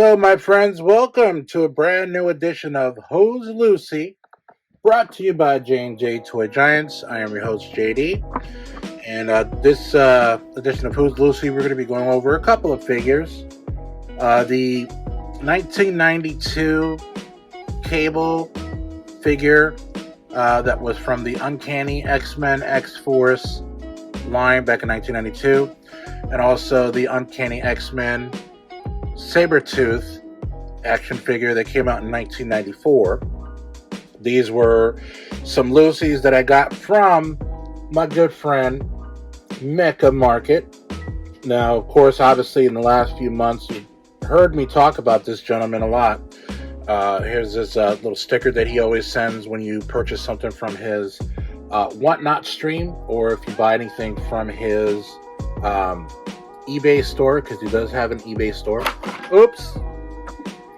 Hello, my friends. Welcome to a brand new edition of Who's Lucy, brought to you by J&J Toy Giants. I am your host, JD. And this edition of Who's Lucy, we're going to be going over a couple of figures. The 1992 Cable figure that was from the Uncanny X-Men X-Force line back in 1992. And also the Uncanny X-Men Sabertooth action figure that came out in 1994. These were some Lucy's that I got from my good friend Mecha Market. Now, of course, obviously in the last few months you've heard me talk about this gentleman a lot. Here's this little sticker that he always sends when you purchase something from his Whatnot stream, or if you buy anything from his eBay store, because he does have an eBay store. Oops.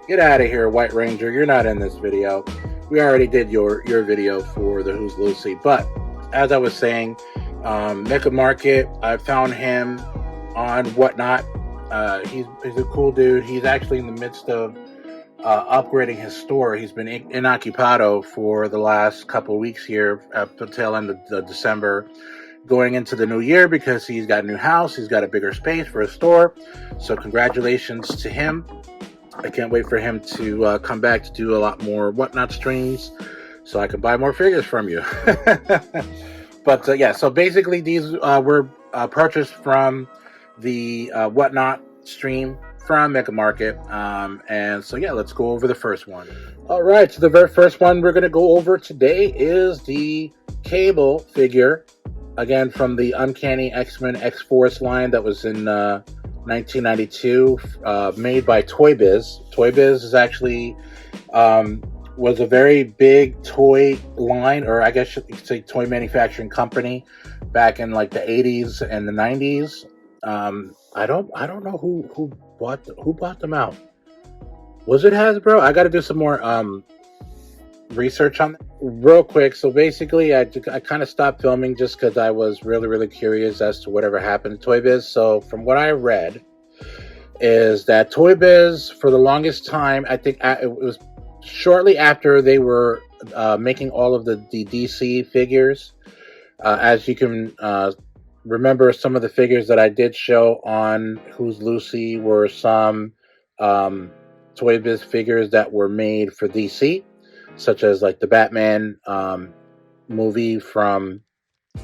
Get out of here, White Ranger. You're not in this video. We already did your video for the Who's Lucy. But as I was saying, Mecha Market, I found him on Whatnot. He's a cool dude. He's actually in the midst of upgrading his store. He's been inoccupado for the last couple of weeks here at the tail end of December, going into the new year, because he's got a new house. He's got a bigger space for a store. So congratulations to him. I can't wait for him to come back to do a lot more Whatnot streams so I can buy more figures from you. But yeah, so basically these were purchased from the Whatnot stream from Mecha Market. And so yeah, let's go over the first one. All right, so the very first one we're going to go over today is the Cable figure, again from the Uncanny X-Men X-Force line that was in 1992, made by Toybiz. Toybiz is actually was a very big toy line, or I guess you could say toy manufacturing company, back in like the 80s and the 90s. I don't know who bought them out. Was it Hasbro? I got to do some more research on that real quick. So basically I kind of stopped filming just because I was really curious as to whatever happened to Toybiz. So from what I read is that Toybiz, for the longest time, I think it was shortly after they were making all of the DC figures. As you can remember, some of the figures that I did show on Who's Lucy were some Toybiz figures that were made for DC, such as like the Batman movie from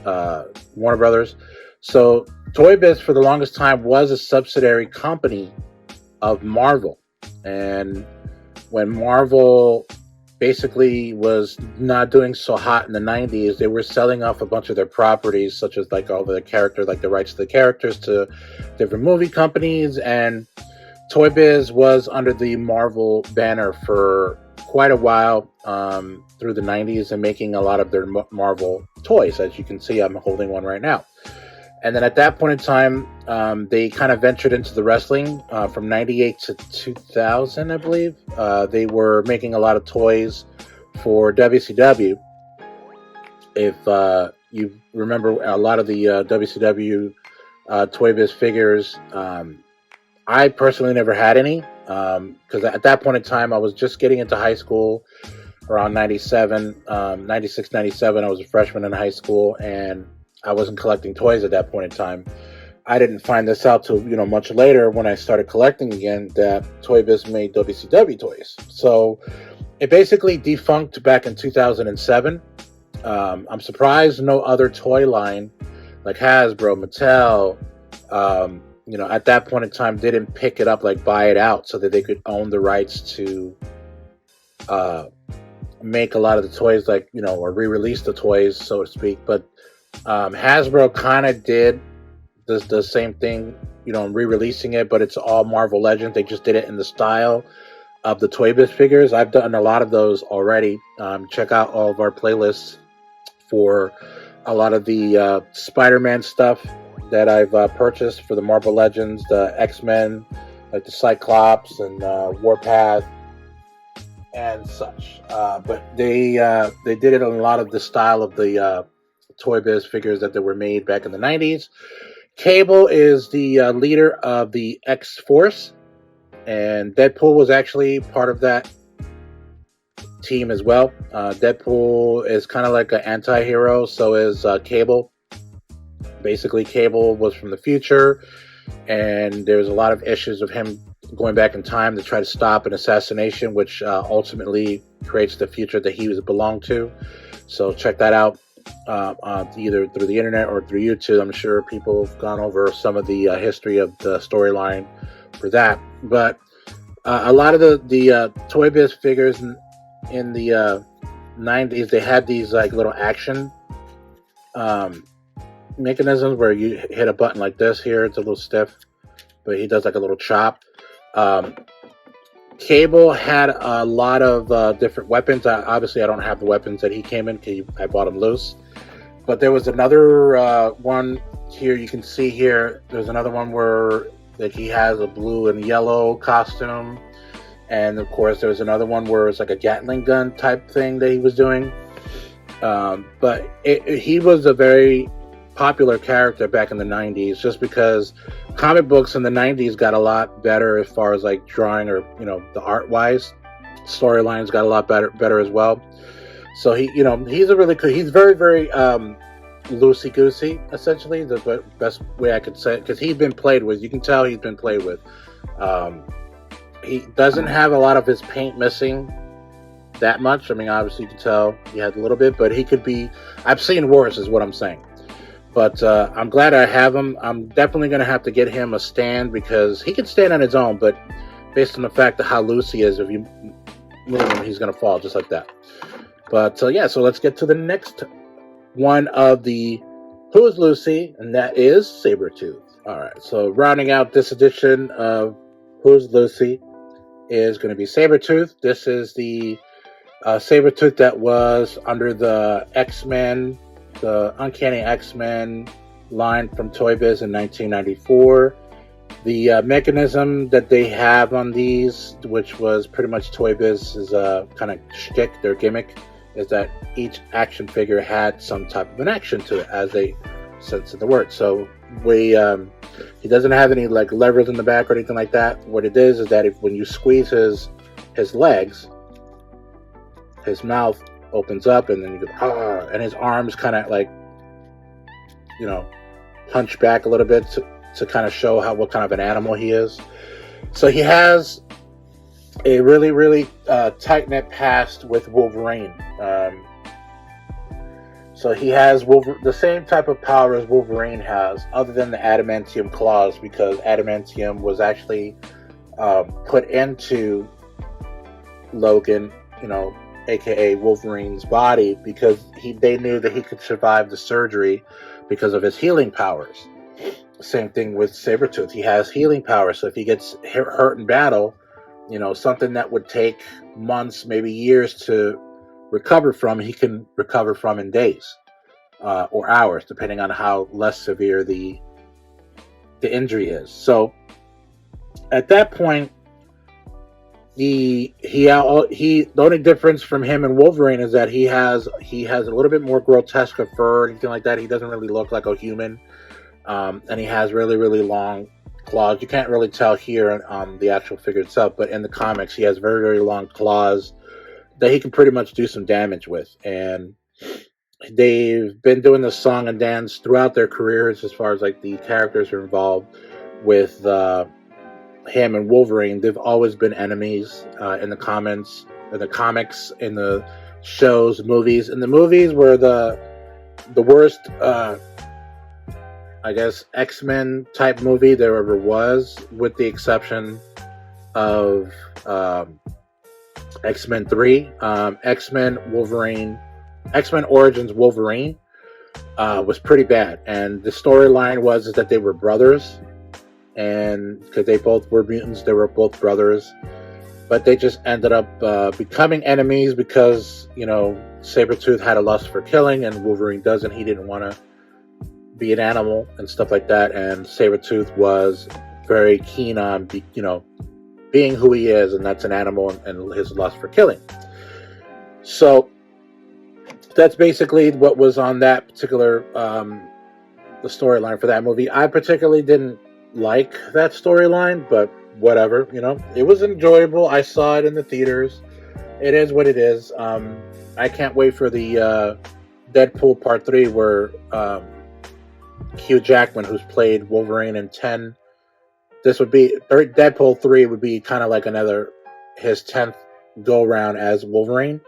Warner Brothers. So Toybiz for the longest time was a subsidiary company of Marvel. And when Marvel basically was not doing so hot in the 90s, they were selling off a bunch of their properties, such as like all the characters, like the rights to the characters, to different movie companies. And Toybiz was under the Marvel banner for quite a while, through the 90s, and making a lot of their Marvel toys. As you can see, I'm holding one right now. And then at that point in time, they kind of ventured into the wrestling from 98 to 2000, I believe. They were making a lot of toys for WCW. If you remember a lot of the WCW Toybiz figures, I personally never had any, because at that point in time, I was just getting into high school around 96, 97. I was a freshman in high school, and I wasn't collecting toys at that point in time. I didn't find this out till, much later, when I started collecting again, that Toybiz made WCW toys. So it basically defunct back in 2007. I'm surprised no other toy line like Hasbro, Mattel, at that point in time didn't pick it up, like buy it out, so that they could own the rights to make a lot of the toys, like, or re-release the toys, so to speak. But Hasbro kind of did the same thing, re-releasing it, but it's all Marvel Legends. They just did it in the style of the Toybiz figures. I've done a lot of those already. Check out all of our playlists for a lot of the Spider-Man stuff that I've purchased for the Marvel Legends, the X-Men, like the Cyclops and Warpath and such. But they did it in a lot of the style of the Toybiz figures that they were made back in the 90s. Cable is the leader of the X-Force. and Deadpool was actually part of that team as well. Deadpool is kind of like an anti-hero, so is Cable. Basically, Cable was from the future, and there's a lot of issues of him going back in time to try to stop an assassination, which ultimately creates the future that he was belonged to. So check that out, either through the internet or through YouTube. I'm sure people have gone over some of the history of the storyline for that. But a lot of the Toybiz figures in the 90s, they had these like little action mechanisms where you hit a button like this. Here it's a little stiff, but he does like a little chop. Cable had a lot of different weapons. Obviously I don't have the weapons that he came in because I bought them loose, but there was another one here. You can see here there's another one where that he has a blue and yellow costume, and of course there was another one where it's like a Gatling gun type thing that he was doing. But he was a very popular character back in the 90s, just because comic books in the 90s got a lot better as far as like drawing, or the art wise. Storylines got a lot better as well. So he's a really cool, he's very, very loosey goosey, essentially, the best way I could say it, because he's been played with. You can tell he's been played with. He doesn't have a lot of his paint missing that much. I mean, obviously you can tell he had a little bit, but he could be, I've seen worse, is what I'm saying. But I'm glad I have him. I'm definitely going to have to get him a stand, because he can stand on his own, but based on the fact of how loose he is, if you move him, he's going to fall just like that. But yeah, so let's get to the next one of the Who's Lucy, and that is Sabertooth. All right, so rounding out this edition of Who's Lucy is going to be Sabertooth. This is the Sabertooth that was under the X-Men, the Uncanny X-Men line from Toybiz in 1994. The mechanism that they have on these, which was pretty much Toybiz's kind of shtick, their gimmick, is that each action figure had some type of an action to it, as they sense of the word. So he doesn't have any like levers in the back or anything like that. What it is that when you squeeze his legs, his mouth opens up, and then you go, and his arms kind of like, hunch back a little bit to kind of show what kind of an animal he is. So he has a really, really tight-knit past with Wolverine. So he has the same type of power as Wolverine has, other than the adamantium claws, because adamantium was actually put into Logan, aka Wolverine's body, because they knew that he could survive the surgery because of his healing powers. Same thing with Sabertooth. He has healing powers, so if he gets hurt in battle, something that would take months, maybe years to recover from, he can recover from in days or hours, depending on how less severe the injury is. So at that point, the only difference from him and Wolverine is that he has a little bit more grotesque of fur or anything like that. He doesn't really look like a human, and he has really, really long claws. You can't really tell here on the actual figure itself, but in the comics, he has very, very long claws that he can pretty much do some damage with. And they've been doing this song and dance throughout their careers, as far as like the characters are involved with him and Wolverine. They've always been enemies in the comics, in the shows, movies. In the movies were the worst, I guess, X-Men type movie there ever was, with the exception of X-Men 3. X-Men Origins Wolverine was pretty bad, and the storyline was that they were brothers, and because they both were mutants, they were both brothers, but they just ended up becoming enemies because Sabertooth had a lust for killing, and Wolverine doesn't. He didn't want to be an animal and stuff like that, and Sabertooth was very keen on being who he is, and that's an animal, and his lust for killing. So that's basically what was on that particular the storyline for that movie. I particularly didn't like that storyline, but whatever, you know. It was enjoyable. I saw it in the theaters. It is what it is. I can't wait for the Deadpool Part 3 where Hugh Jackman, who's played Wolverine in 10, Deadpool 3 would be kind of like his 10th go around as Wolverine.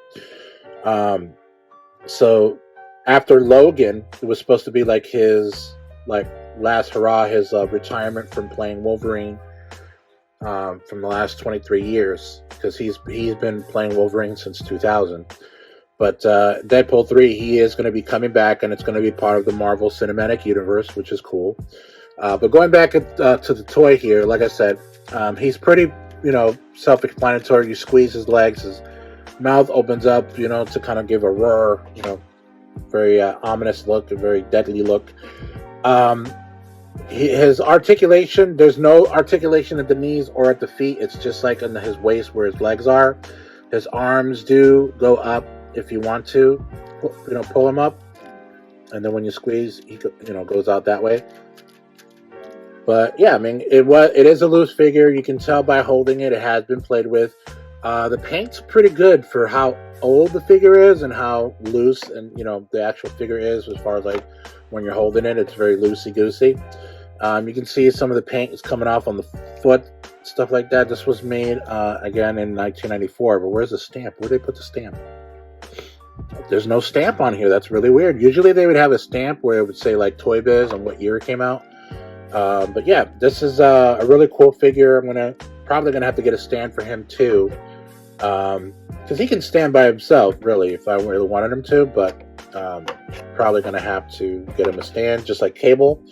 So after Logan, it was supposed to be like his last hurrah, his retirement from playing Wolverine from the last 23 years, because he's been playing Wolverine since 2000. But Deadpool 3, he is going to be coming back, and it's going to be part of the Marvel Cinematic Universe, which is cool. But going back to the toy here, like I said, he's pretty, self-explanatory. You squeeze his legs, his mouth opens up, to kind of give a roar, very ominous look, a very deadly look. His articulation, there's no articulation at the knees or at the feet. It's just like in his waist where his legs are. His arms do go up if you want to, pull him up, and then when you squeeze, he goes out that way. But yeah, I mean, it is a loose figure. You can tell by holding it. It has been played with. The paint's pretty good for how old the figure is and how loose and the actual figure is, as far as like when you're holding it. It's very loosey goosey. You can see some of the paint is coming off on the foot, stuff like that. This was made again in 1994. But where's the stamp? Where did they put the stamp? There's no stamp on here. That's really weird. Usually they would have a stamp where it would say like Toybiz and what year it came out. But yeah, this is a really cool figure. I'm probably gonna have to get a stand for him too, because he can stand by himself really if I really wanted him to. But probably gonna have to get him a stand, just like Cable.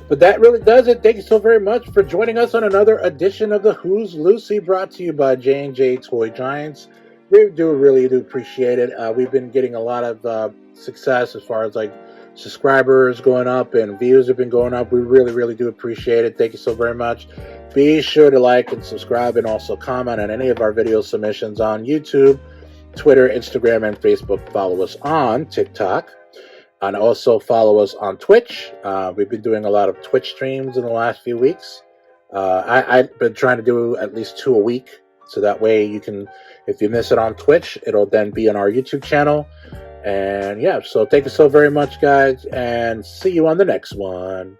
But that really does it. Thank you so very much for joining us on another edition of the Who's Lucy, brought to you by J&J Toy Giants. We really do appreciate it. We've been getting a lot of success as far as like subscribers going up and views have been going up. We really do appreciate it. Thank you so very much. Be sure to like and subscribe and also comment on any of our video submissions on YouTube, Twitter, Instagram, and Facebook. Follow us on TikTok, and also follow us on Twitch. We've been doing a lot of Twitch streams in the last few weeks. I've been trying to do at least 2 a week, so that way you can, if you miss it on Twitch, it'll then be on our YouTube channel. And yeah, so thank you so very much, guys, and see you on the next one.